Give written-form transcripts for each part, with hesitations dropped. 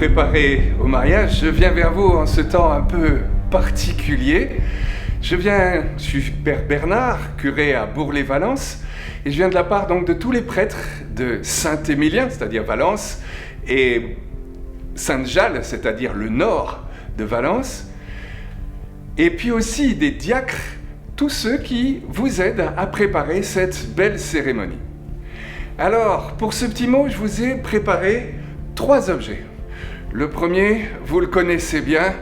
préparer au mariage, je viens vers vous en ce temps un peu particulier. Je suis Père Bernard, curé à Bourg-les-Valences, et je viens de la part donc de tous les prêtres de Saint-Émilien, c'est-à-dire Valence, et Sainte-Jalle, c'est-à-dire le nord de Valence, et puis aussi des diacres, tous ceux qui vous aident à préparer cette belle cérémonie. Alors, pour ce petit mot, je vous ai préparé 3 objets. Le premier, vous le connaissez bien,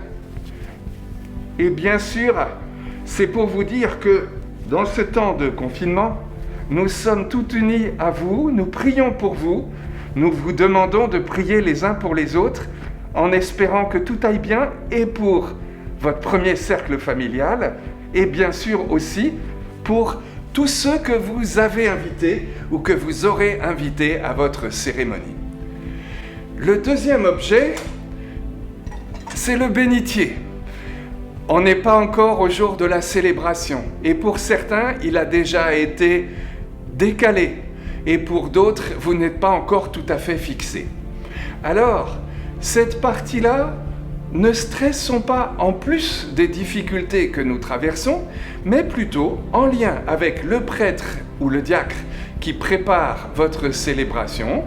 et bien sûr, c'est pour vous dire que dans ce temps de confinement, nous sommes tous unis à vous, nous prions pour vous, nous vous demandons de prier les uns pour les autres, en espérant que tout aille bien, et pour votre premier cercle familial, et bien sûr aussi pour tous ceux que vous avez invités ou que vous aurez invités à votre cérémonie. Le deuxième objet, c'est le bénitier. On n'est pas encore au jour de la célébration, et pour certains, il a déjà été décalé, et pour d'autres, vous n'êtes pas encore tout à fait fixé. Alors, cette partie-là, ne stressons pas en plus des difficultés que nous traversons, mais plutôt en lien avec le prêtre ou le diacre qui prépare votre célébration.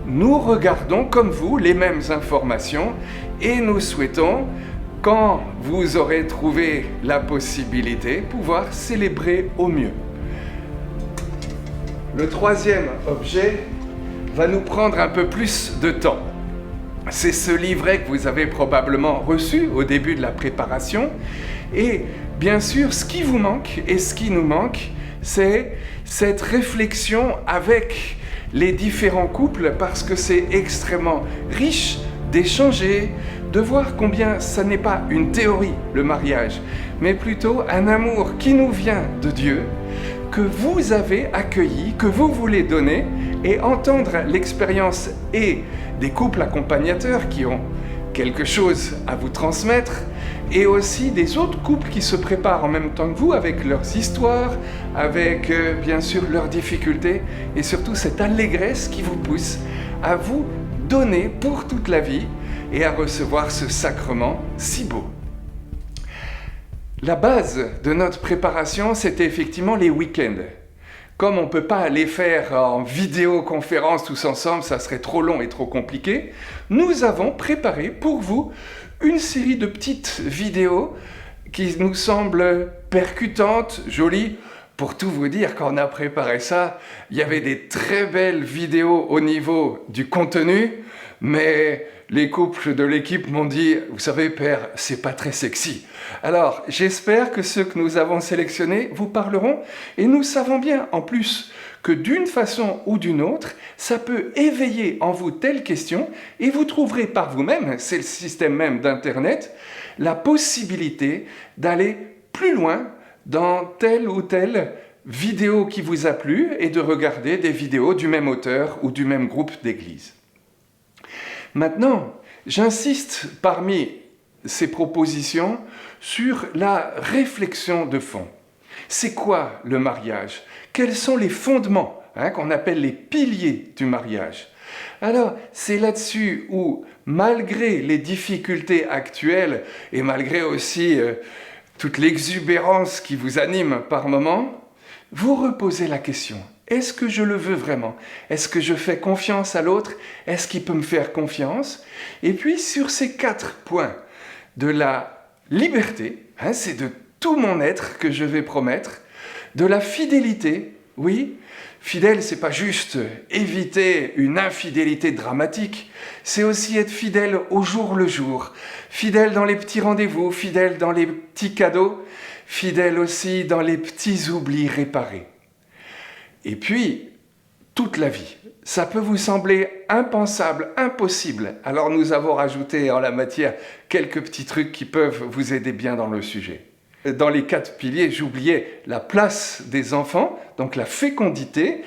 Nous regardons comme vous les mêmes informations et nous souhaitons, quand vous aurez trouvé la possibilité, pouvoir célébrer au mieux. Le troisième objet va nous prendre un peu plus de temps. C'est ce livret que vous avez probablement reçu au début de la préparation. Et bien sûr, ce qui vous manque et ce qui nous manque, c'est cette réflexion avec les différents couples, parce que c'est extrêmement riche d'échanger, de voir combien ça n'est pas une théorie, le mariage, mais plutôt un amour qui nous vient de Dieu, que vous avez accueilli, que vous voulez donner, et entendre l'expérience et des couples accompagnateurs qui ont quelque chose à vous transmettre, et aussi des autres couples qui se préparent en même temps que vous avec leurs histoires, avec bien sûr leurs difficultés, et surtout cette allégresse qui vous pousse à vous donner pour toute la vie et à recevoir ce sacrement si beau. La base de notre préparation, c'était effectivement les week-ends. Comme on ne peut pas les faire en vidéoconférence tous ensemble, ça serait trop long et trop compliqué, nous avons préparé pour vous une série de petites vidéos qui nous semblent percutantes, jolies. Pour tout vous dire, quand on a préparé ça, il y avait des très belles vidéos au niveau du contenu, mais les couples de l'équipe m'ont dit « Vous savez, Père, c'est pas très sexy ». Alors, j'espère que ceux que nous avons sélectionnés vous parleront, et nous savons bien, en plus, que d'une façon ou d'une autre, ça peut éveiller en vous telle question, et vous trouverez par vous-même, c'est le système même d'Internet, la possibilité d'aller plus loin dans telle ou telle vidéo qui vous a plu, et de regarder des vidéos du même auteur ou du même groupe d'église. Maintenant, j'insiste parmi ces propositions sur la réflexion de fond. C'est quoi le mariage? Quels sont les fondements qu'on appelle les piliers du mariage? Alors, c'est là-dessus où, malgré les difficultés actuelles et malgré aussi toute l'exubérance qui vous anime par moments, vous reposez la question. Est-ce que je le veux vraiment? Est-ce que je fais confiance à l'autre? Est-ce qu'il peut me faire confiance? Et puis, sur ces 4 points de la liberté, c'est de tout mon être que je vais promettre, de la fidélité, oui, fidèle, c'est pas juste éviter une infidélité dramatique, c'est aussi être fidèle au jour le jour, fidèle dans les petits rendez-vous, fidèle dans les petits cadeaux, fidèle aussi dans les petits oublis réparés. Et puis, toute la vie. Ça peut vous sembler impensable, impossible. Alors nous avons rajouté en la matière quelques petits trucs qui peuvent vous aider bien dans le sujet. Dans les 4 piliers, j'oubliais la place des enfants, donc la fécondité,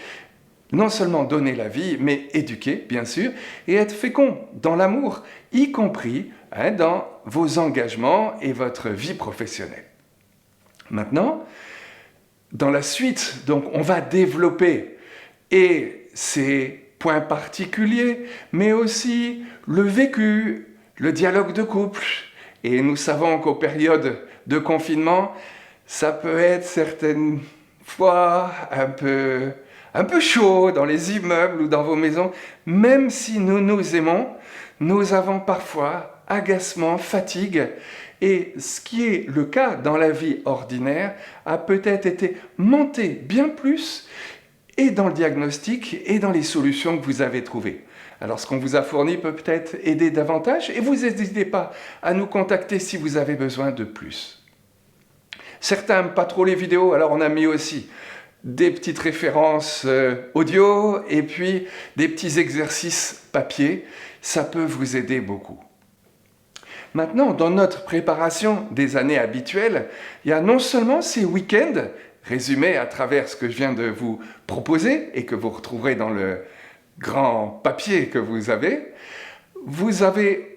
non seulement donner la vie, mais éduquer, bien sûr, et être fécond dans l'amour, y compris dans vos engagements et votre vie professionnelle. Maintenant, dans la suite, donc, on va développer, et c'est points particuliers, mais aussi le vécu, le dialogue de couple. Et nous savons qu'aux périodes de confinement, ça peut être certaines fois un peu chaud dans les immeubles ou dans vos maisons. Même si nous nous aimons, nous avons parfois agacement, fatigue. Et ce qui est le cas dans la vie ordinaire a peut-être été monté bien plus et dans le diagnostic et dans les solutions que vous avez trouvées. Alors ce qu'on vous a fourni peut peut-être aider davantage et vous n'hésitez pas à nous contacter si vous avez besoin de plus. Certains n'aiment pas trop les vidéos, alors on a mis aussi des petites références audio et puis des petits exercices papier. Ça peut vous aider beaucoup. Maintenant, dans notre préparation des années habituelles, il y a non seulement ces week-ends, résumés à travers ce que je viens de vous proposer et que vous retrouverez dans le grand papier que vous avez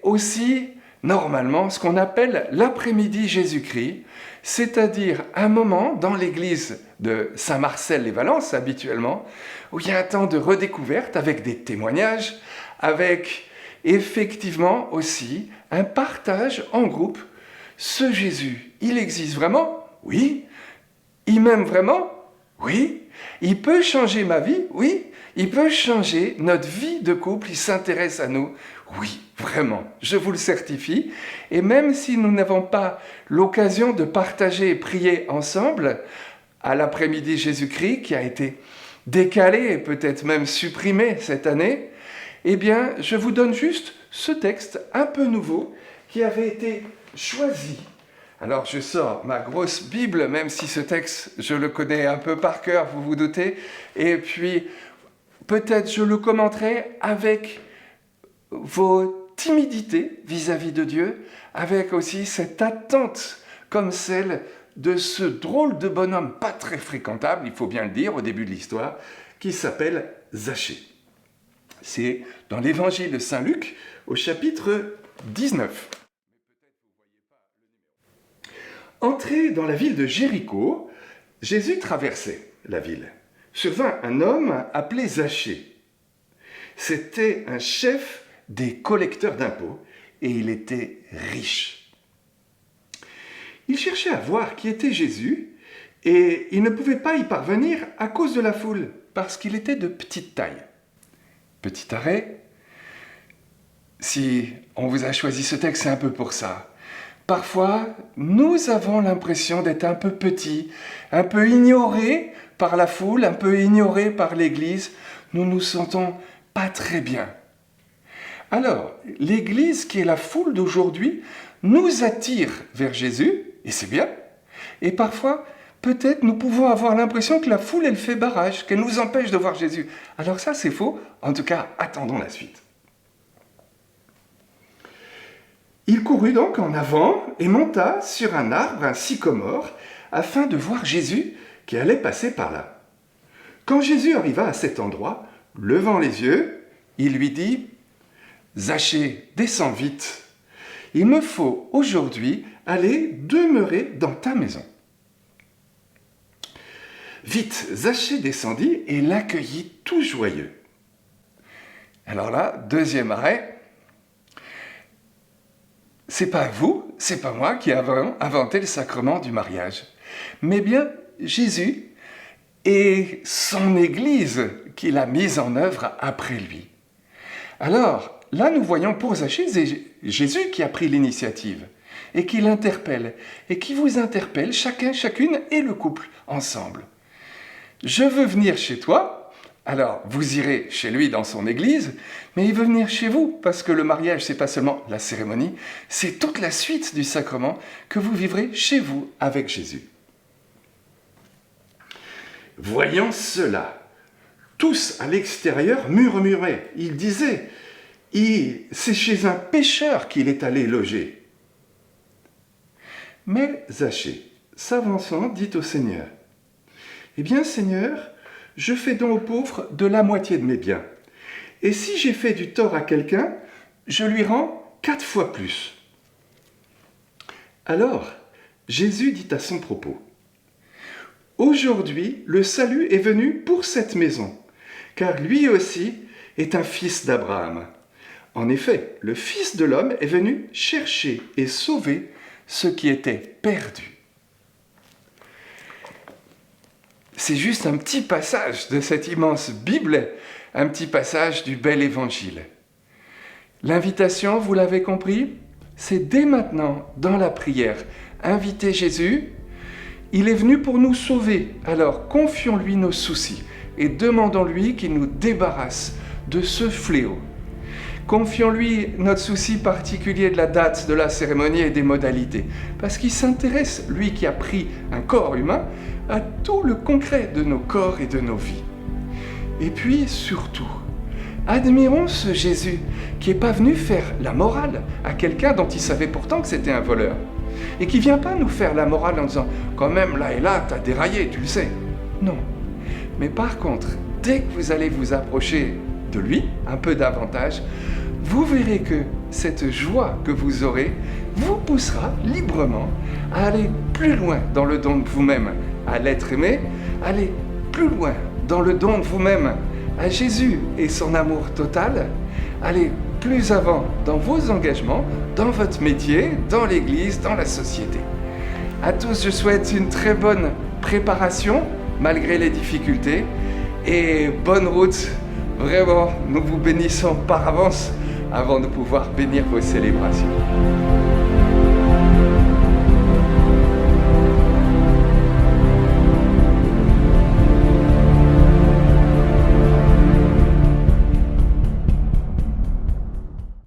aussi normalement ce qu'on appelle l'après-midi Jésus-Christ, c'est-à-dire un moment dans l'église de Saint-Marcel-les-Valences habituellement, où il y a un temps de redécouverte avec des témoignages, avec effectivement aussi un partage en groupe. Ce Jésus, il existe vraiment? Oui. Il m'aime vraiment? Oui. Il peut changer ma vie? Oui. Il peut changer notre vie de couple, il s'intéresse à nous? Oui, vraiment, je vous le certifie. Et même si nous n'avons pas l'occasion de partager et prier ensemble, à l'après-midi Jésus-Christ, qui a été décalé et peut-être même supprimé cette année, eh bien, je vous donne juste ce texte un peu nouveau qui avait été choisi. Alors, je sors ma grosse Bible, même si ce texte, je le connais un peu par cœur, vous vous doutez, et puis peut-être je le commenterai avec vos timidités vis-à-vis de Dieu, avec aussi cette attente comme celle de ce drôle de bonhomme pas très fréquentable, il faut bien le dire, au début de l'histoire, qui s'appelle Zachée. C'est dans l'évangile de Saint Luc, au chapitre 19. Entré dans la ville de Jéricho, Jésus traversait la ville. Survint un homme appelé Zachée. C'était un chef des collecteurs d'impôts et il était riche. Il cherchait à voir qui était Jésus et il ne pouvait pas y parvenir à cause de la foule parce qu'il était de petite taille. Petit arrêt, si on vous a choisi ce texte, c'est un peu pour ça. Parfois, nous avons l'impression d'être un peu petits, un peu ignorés par la foule, un peu ignorés par l'Église. Nous nous sentons pas très bien. Alors, l'Église, qui est la foule d'aujourd'hui, nous attire vers Jésus, et c'est bien. Et parfois, peut-être nous pouvons avoir l'impression que la foule, elle fait barrage, qu'elle nous empêche de voir Jésus. Alors ça, c'est faux. En tout cas, attendons la suite. Il courut donc en avant et monta sur un arbre, un sycomore, afin de voir Jésus qui allait passer par là. Quand Jésus arriva à cet endroit, levant les yeux, il lui dit « Zachée, descends vite. Il me faut aujourd'hui aller demeurer dans ta maison. » Vite, Zachée descendit et l'accueillit tout joyeux. Alors là, deuxième arrêt. C'est pas vous, c'est pas moi qui avons inventé le sacrement du mariage, mais bien Jésus et son Église qu'il a mise en œuvre après lui. Alors, là nous voyons pour Zachée, c'est Jésus qui a pris l'initiative et qui l'interpelle et qui vous interpelle chacun, chacune et le couple ensemble. Je veux venir chez toi. Alors, vous irez chez lui dans son église, mais il veut venir chez vous, parce que le mariage, c'est pas seulement la cérémonie, c'est toute la suite du sacrement que vous vivrez chez vous avec Jésus. Voyant cela, tous à l'extérieur murmuraient. Ils disaient, c'est chez un pécheur qu'il est allé loger. Mais Zachée, s'avançant, dit au Seigneur, « Eh bien, Seigneur, je fais don aux pauvres de la moitié de mes biens. Et si j'ai fait du tort à quelqu'un, je lui rends 4 fois plus. » Alors, Jésus dit à son propos, « Aujourd'hui, le salut est venu pour cette maison, car lui aussi, est un fils d'Abraham. En effet, le Fils de l'homme est venu chercher et sauver ce qui était perdu. C'est juste un petit passage de cette immense Bible, un petit passage du bel évangile. L'invitation, vous l'avez compris, c'est dès maintenant, dans la prière, inviter Jésus. Il est venu pour nous sauver, alors confions-lui nos soucis et demandons-lui qu'il nous débarrasse de ce fléau. Confions-lui notre souci particulier de la date de la cérémonie et des modalités, parce qu'il s'intéresse, lui qui a pris un corps humain, à tout le concret de nos corps et de nos vies. Et puis, surtout, admirons ce Jésus qui n'est pas venu faire la morale à quelqu'un dont il savait pourtant que c'était un voleur, et qui ne vient pas nous faire la morale en disant « quand même, là et là, t'as déraillé, tu le sais ». Non. Mais par contre, dès que vous allez vous approcher de lui, un peu davantage, vous verrez que cette joie que vous aurez vous poussera librement à aller plus loin dans le don de vous-même à l'être aimé, aller plus loin dans le don de vous-même à Jésus et son amour total, aller plus avant dans vos engagements, dans votre métier, dans l'Église, dans la société. À tous, je souhaite une très bonne préparation, malgré les difficultés, et bonne route. Vraiment, nous vous bénissons par avance avant de pouvoir bénir vos célébrations.